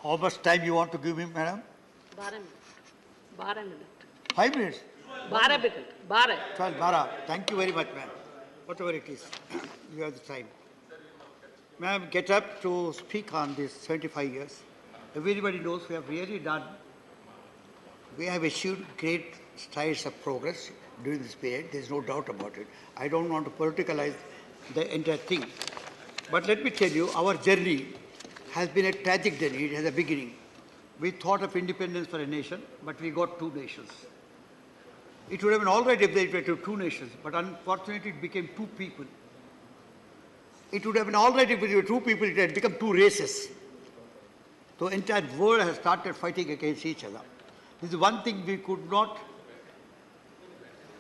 How much time you want to give me, madam? 12 minutes. 12 minutes. 5 minutes. 12 minutes. 12. 12, Bara. Thank you very much, ma'am. Whatever it is, you have the time. Ma'am, get up to speak on this 75 years. Everybody knows we have really done, we have achieved great strides of progress during this period. There is no doubt about it. I don't want to politicalize the entire thing. But let me tell you, our journey has been a tragic journey. It has a beginning. We thought of independence for a nation, but we got two nations. It would have been all right if they were two nations, but unfortunately it became two people. It would have been all right if it were two people, it had become two races. So the entire world has started fighting against each other. This is one thing we could not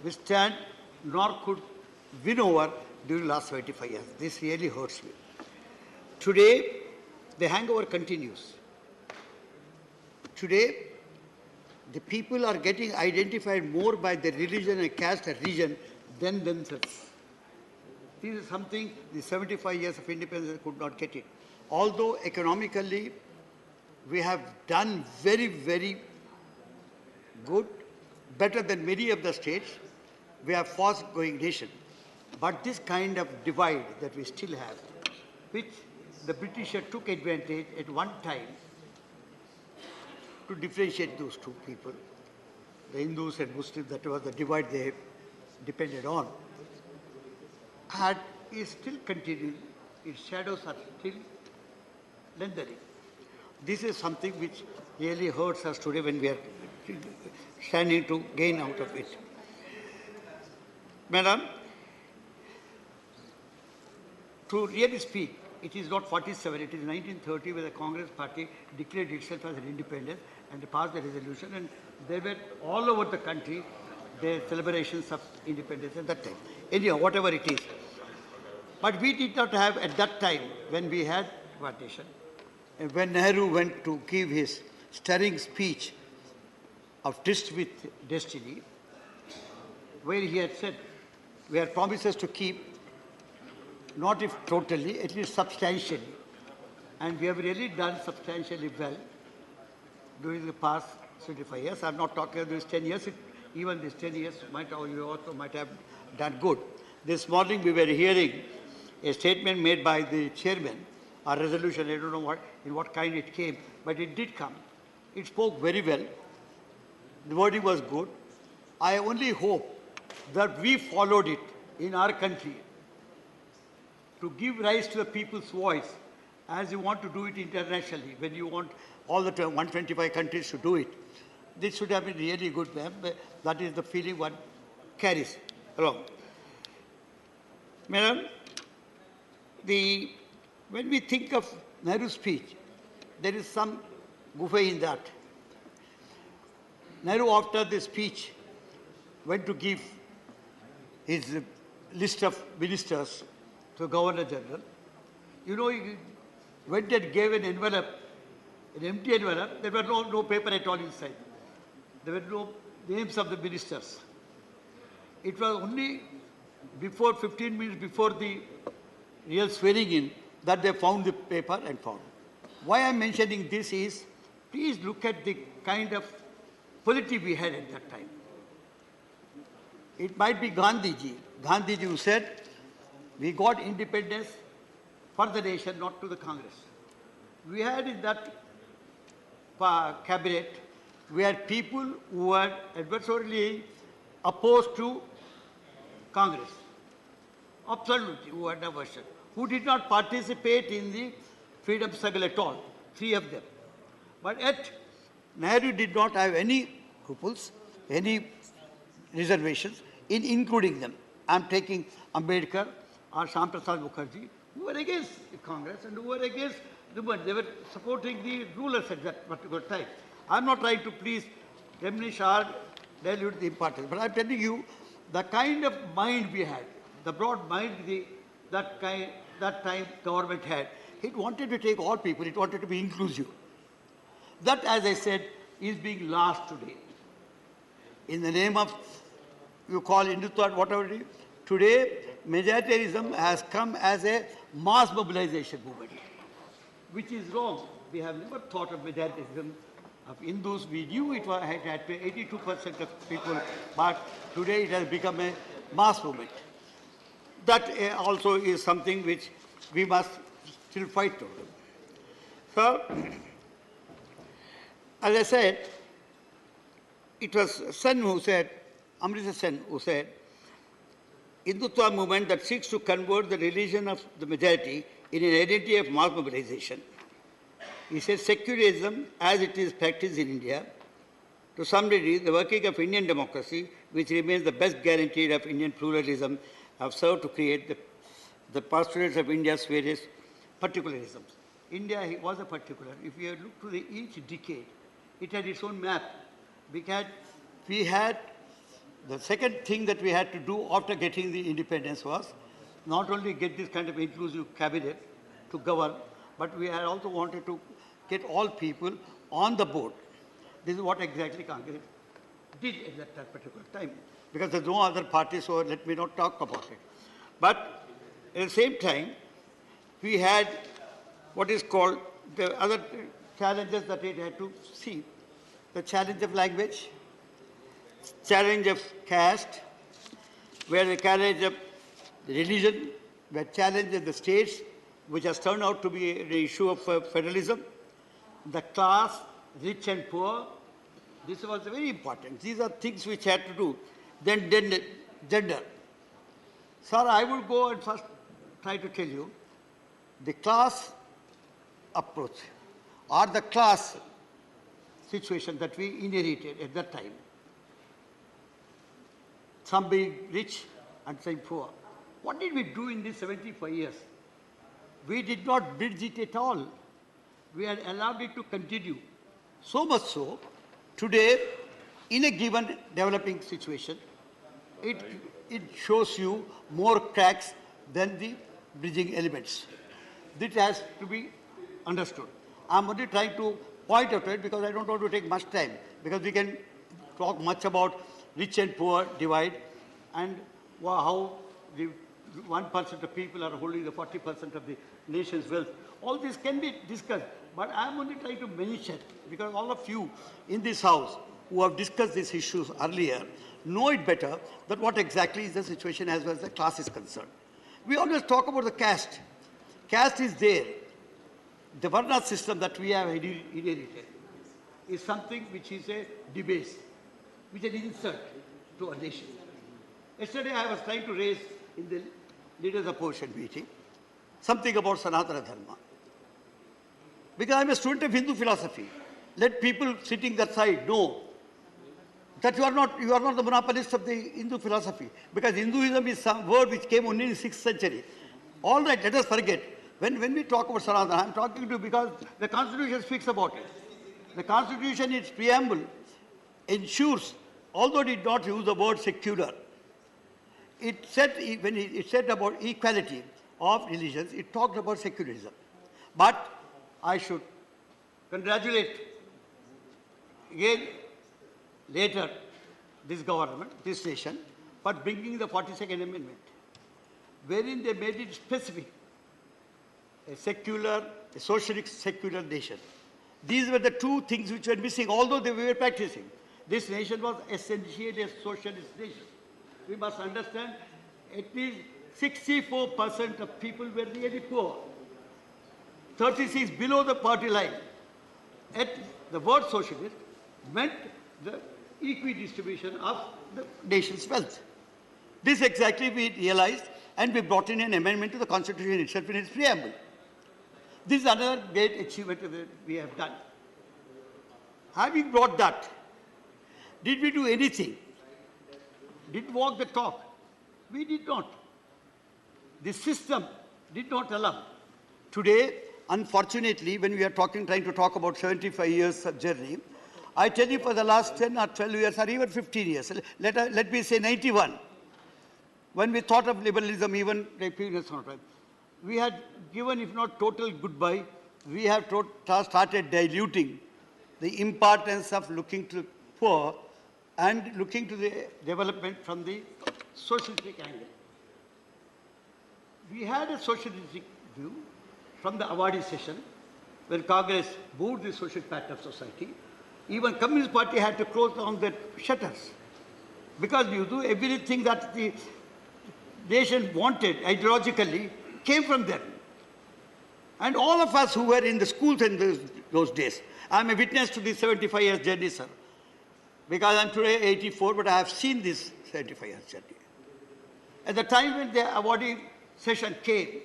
withstand, nor could win over during the last 75 years. This really hurts me. Today, the hangover continues. Today, the people are getting identified more by their religion and caste and region than themselves. This is something the 75 years of independence could not get it. Although economically, we have done very, very good, better than many of the states. We are fast-growing nation. But this kind of divide that we still have, which the British took advantage at one time to differentiate those two people, the Hindus and Muslims, that was the divide they depended on, is still continuing. Its shadows are still lengthening. This is something which really hurts us today when we are standing to gain out of it. Madam, to really speak, it is not 47, it is 1930 where the Congress party declared itself as an independence and passed a resolution, and there were all over the country the celebrations of independence at that time. Anyhow, whatever it is. But we did not have at that time, when we had partition, and when Nehru went to give his stirring speech of Tryst with Destiny, where he had said, we had promises to keep, not if totally, at least substantially. And we have really done substantially well during the past 25 years. I'm not talking about these 10 years. Even these 10 years, you also might have done good. This morning we were hearing a statement made by the chairman, a resolution, I don't know in what kind it came, but it did come. It spoke very well. The wording was good. I only hope that we followed it in our country to give rise to the people's voice as you want to do it internationally, when you want all the 125 countries to do it. This should have been really good, ma'am. That is the feeling one carries along. Madam, when we think of Nehru's speech, there is some guffe in that. Nehru, after the speech, went to give his list of ministers to Governor General. You know, he went and gave an envelope, an empty envelope. There was no paper at all inside. There were no names of the ministers. It was only before 15 minutes before the real swearing in that they found the paper and found. Why I'm mentioning this is, please look at the kind of polity we had at that time. It might be Gandhiji who said, we got independence for the nation, not to the Congress. We had in that cabinet, we had people who were adversarially opposed to Congress. Absolutely, who had aversion. Who did not participate in the freedom struggle at all, 3 of them. But yet, Nehru did not have any scruples, any reservations in including them. I'm taking Ambedkar or Shyam Prasad Mukherjee, who were against Congress and who were against the movement. They were supporting the rulers at that particular time. I'm not trying to please diminish or dilute the importance, but I'm telling you the kind of mind we had, the broad mind that time government had. It wanted to take all people, it wanted to be inclusive. That, as I said, is being lost today. In the name of, you call Hindutva, whatever it is, today majoritarianism has come as a mass mobilization movement, which is wrong. we have never thought of majoritism of Hindus. We knew it had 82% of people, but today it has become a mass movement. That also is something which we must still fight over. So, as I said, it was Sen who said, Amrita Sen who said, Hindutva movement that seeks to convert the religion of the majority in an identity of mass mobilization. He said secularism as it is practiced in India, to some degree the working of Indian democracy, which remains the best guarantee of Indian pluralism, have served to create the postulates of India's various particularisms. India was a particular. If you look to each decade, it had its own map. We had the second thing that we had to do after getting the independence was not only get this kind of inclusive cabinet to govern, but we had also wanted to get all people on the board. This is what exactly Congress did at that particular time, because there's no other party, so let me not talk about it. But at the same time, we had what is called the other challenges that it had to see. The challenge of language, challenge of caste, where the challenge of religion, where challenge of the states, which has turned out to be the issue of federalism, the class, rich and poor. This was very important. These are things which had to do. Then gender. Sir, I will go and first try to tell you the class approach or the class situation that we inherited at that time. Some being rich and some poor. What did we do in these 75 years? We did not bridge it at all. We had allowed it to continue. So much so, today, in a given developing situation, it shows you more cracks than the bridging elements. This has to be understood. I'm only trying to point out it because I don't want to take much time, because we can talk much about rich and poor divide and how the 1% of people are holding the 40% of the nation's wealth. All this can be discussed, but I'm only trying to mention, because all of you in this house who have discussed these issues earlier know it better, that what exactly is the situation as far as the class is concerned. We always talk about the caste. Caste is there. The Varna system that we have inherited is something which is a debase, which is an insult to a nation. Yesterday I was trying to raise in the leaders opposition meeting something about Sanatana Dharma. Because I'm a student of Hindu philosophy. Let people sitting that side know that you are not the monopolist of the Hindu philosophy. Because Hinduism is some word which came only in the 6th century. All right, let us forget. When we talk about Sanatana, I'm talking to you because the Constitution speaks about it. The Constitution, its preamble, ensures, although it did not use the word secular, it said, when it said about equality of religions, it talked about secularism. But I should congratulate again later this government, this nation, for bringing the 42nd Amendment, wherein they made it specific, a secular, a socialist secular nation. These were the two things which were missing, although they were practicing. This nation was essentially a socialist nation. We must understand at least 64% of people were really poor. 36 below the party line. The word socialist meant the equidistribution of the nation's wealth. This exactly we realized, and we brought in an amendment to the Constitution itself in its preamble. This is another great achievement that we have done. Having brought that, did we do anything? Did walk the talk? We did not. The system did not allow. Today, unfortunately, when we are trying to talk about 75 years of journey, I tell you for the last 10 or 12 years or even 15 years, let me say 91, when we thought of liberalism, even we had given, if not total goodbye, we have started diluting the importance of looking to the poor and looking to the development from the socialistic angle. We had a socialistic view from the awardee session, when Congress moved the social pattern of society, even Communist Party had to close down their shutters. Because you do everything that the nation wanted ideologically came from them. And all of us who were in the schools in those days, I'm a witness to this 75 years journey, sir. Because I'm today 84, but I have seen this 75 years journey. At the time when the awarding session came,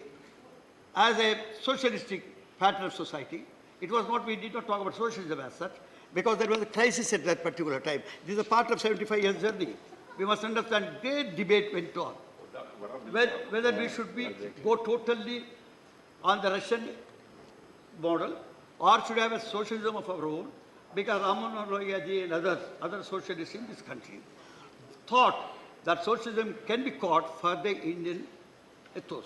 as a socialistic pattern of society, it was not, we did not talk about socialism as such, because there was a crisis at that particular time. This is a part of 75 years journey. We must understand, great debate went on. Whether we should go totally on the Russian model, or should have a socialism of our own, because Raman Royaji and other socialists in this country thought that socialism can be caught for the Indian ethos.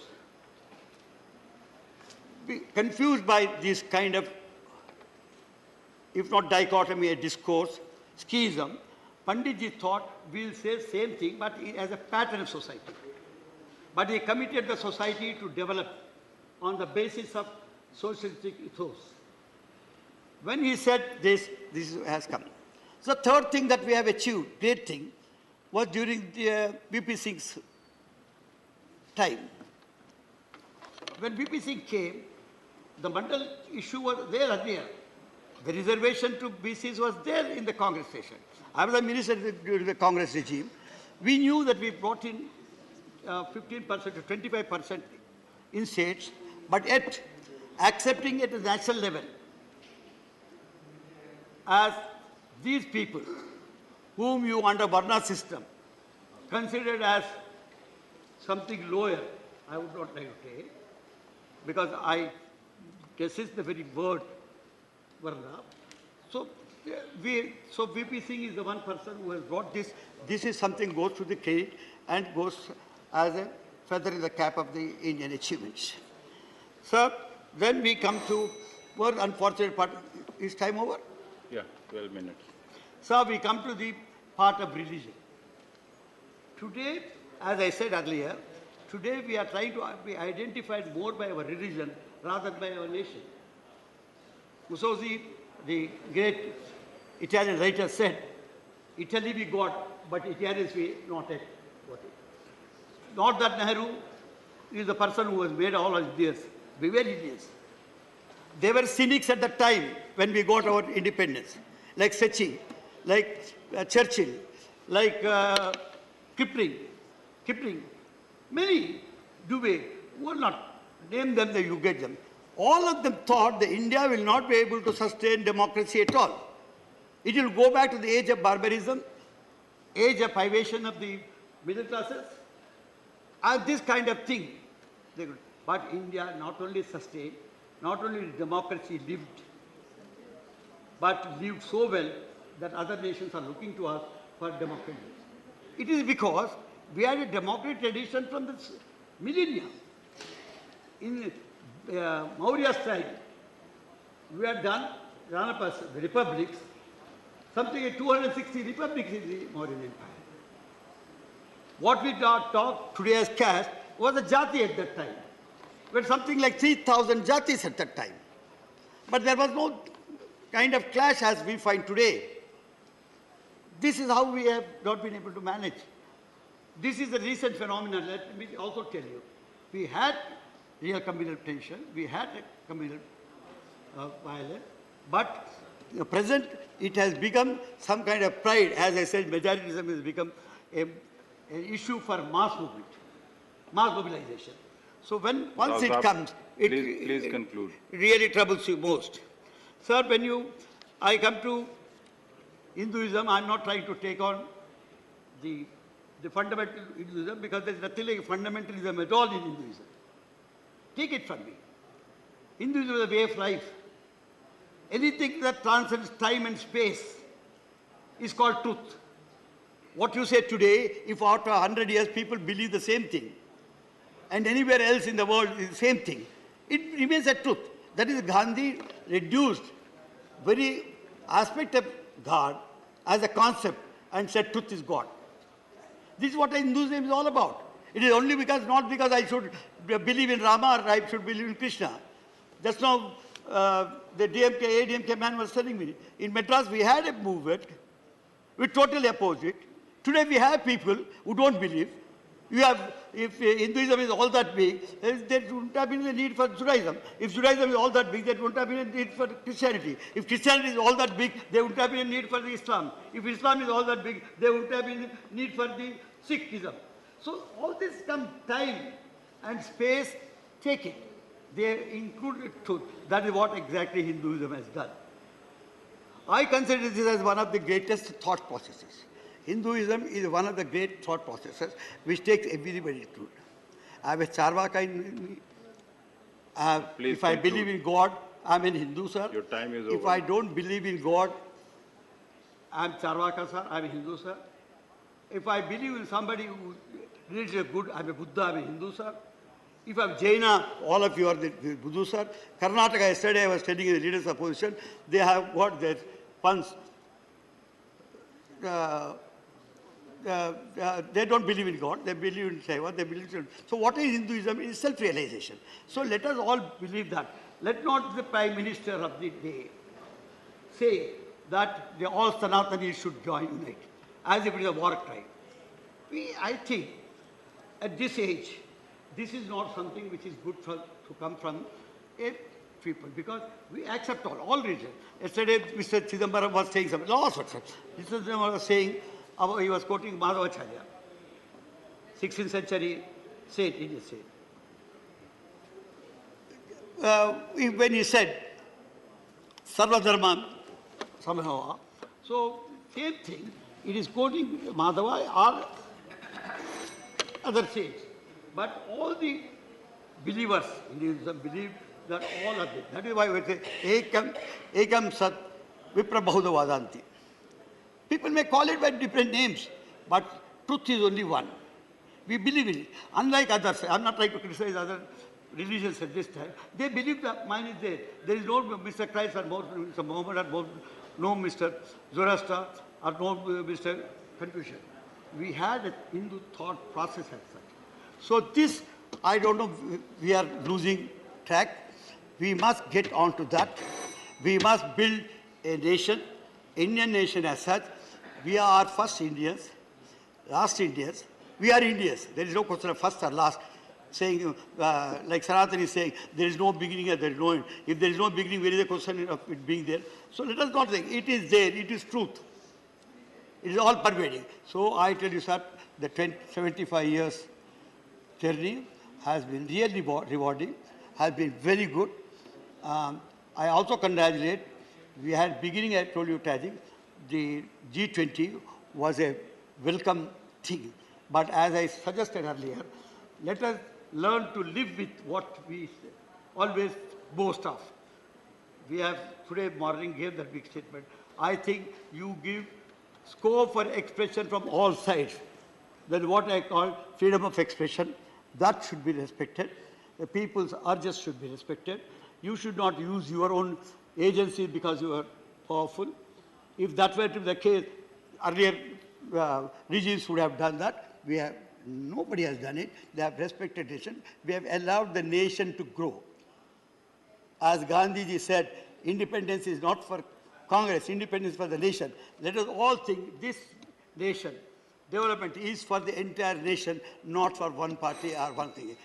Be confused by this kind of, if not dichotomy, a discourse, schism, Panditji thought we'll say same thing, but as a pattern of society. But he committed the society to develop on the basis of socialistic ethos. When he said this has come. So the third thing that we have achieved, great thing, was during the VP Singh's time. When VP Singh came, the Mandal issue was there earlier. The reservation to BCs was there in the Congress session. I was a minister during the Congress regime. We knew that we brought in 15% to 25% in states, but yet accepting it at the national level as these people whom you under Varna system considered as something lower, I would not like to say, because I resist the very word Varna. So VP Singh is the one person who has brought this. This is something goes to the credit and goes as a feather in the cap of the Indian achievements. Sir, then we come to one unfortunate part. Is time over? Yeah, 12 minutes. So we come to the part of religion. Today, as I said earlier, today we are trying to be identified more by our religion rather than by our nation. Mussolini, the great Italian writer, said, Italy we got, but Italians we not yet got it. Not that Nehru is the person who has made all of this. We were idiots. They were cynics at the time when we got our independence, like Secchi, like Churchill, like Kipling, many Dubé, will not name them, you get them. All of them thought that India will not be able to sustain democracy at all. It will go back to the age of barbarism, age of privation of the middle classes, and this kind of thing. But India not only sustained, not only democracy lived, but lived so well that other nations are looking to us for democracy. It is because we had a democratic tradition from the millennia. In Maurya's time, we had done the republics, something like 260 republics in the Mauryan Empire. What we talk today as caste was a jati at that time. We had something like 3,000 jatis at that time. But there was no kind of clash as we find today. This is how we have not been able to manage. This is a recent phenomenon. Let me also tell you. We had real communal tension, we had a communal violence, but at present it has become some kind of pride. As I said, majoritism has become an issue for mass movement, mass mobilization. So once it comes, please conclude. It really troubles you most. Sir, I come to Hinduism, I'm not trying to take on the fundamental Hinduism, because there's nothing like fundamentalism at all in Hinduism. Take it from me. Hinduism is a way of life. Anything that transcends time and space is called truth. What you say today, if after 100 years people believe the same thing, and anywhere else in the world is the same thing, it remains a truth. That is, Gandhi reduced very aspect of God as a concept and said truth is God. This is what Hinduism is all about. It is only not because I should believe in Rama or I should believe in Krishna. Just now, the DMK, ADMK man was telling me, in Madras we had a movement, we totally opposed it. Today we have people who don't believe. You have, if Hinduism is all that big, there wouldn't have been the need for Judaism. If Judaism is all that big, there wouldn't have been a need for Christianity. If Christianity is all that big, there wouldn't have been a need for the Islam. If Islam is all that big, there wouldn't have been a need for the Sikhism. So all this come time and space taking. They included truth. That is what exactly Hinduism has done. I consider this as one of the greatest thought processes. Hinduism is one of the great thought processes which takes everybody to it. I am a Charvaka in Please if I conclude. believe in God, I am a Hindu, sir. Your time is If over. I don't believe in God, I am Charvaka, sir. I am a Hindu, sir. If I believe in somebody who religion is good, I am a Buddha, I am a Hindu, sir. If I am Jaina, all of you are the Buddha, sir. Karnataka, yesterday I was telling the leaders of opposition, they have got their funds. They don't believe in God, they believe in Shiva, they believe in... So what is Hinduism? It is self-realization. So let us all believe that. Let not the Prime Minister of the day say that all Sanatanis should unite, as if it is a war crime. I think, at this age, this is not something which is good to come from a people, because we accept all religion. Yesterday, Mr. Chidambaram was saying something, last word, sir. Mr. Chidambaram was saying, he was quoting Madhavacharya, 16th century saint, Indian saint. When he said, Sarva Dharma Samahava, so same thing, it is quoting Madhava or other saints. But all the believers in Hinduism believe that all are there. That is why we say, Ekam Sat Vipra Bahuda Vadanti. People may call it by different names, but truth is only one. We believe in it. Unlike others, I am not trying to criticize other religions at this time. They believe that mine is there. There is no Mr. Christ or Mr. Muhammad or no Mr. Zoroaster or no Mr. Confucius. We had a Hindu thought process as such. So this, I don't know, we are losing track. We must get on to that. We must build a nation, Indian nation as such. We are first Indians, last Indians. We are Indians. There is no question of first or last. Saying, like Sanatan is saying, there is no beginning and there is no end. If there is no beginning, where is the question of it being there? So let us not think, it is there, it is truth. It is all pervading. So I tell you, sir, the 75 years journey has been really rewarding, has been very good. I also congratulate, we had beginning, I told you, Tajik, the G20 was a welcome thing. But as I suggested earlier, let us learn to live with what we always boast of. We have today morning gave that big statement. I think you give scope for expression from all sides. Then what I call freedom of expression, that should be respected. The people's urges should be respected. You should not use your own agency because you are powerful. If that were to be the case, earlier regimes would have done that. Nobody has done it. They have respected nation. We have allowed the nation to grow. As Gandhiji said, independence is not for Congress, independence for the nation. Let us all think this nation, development is for the entire nation, not for one party or one thing.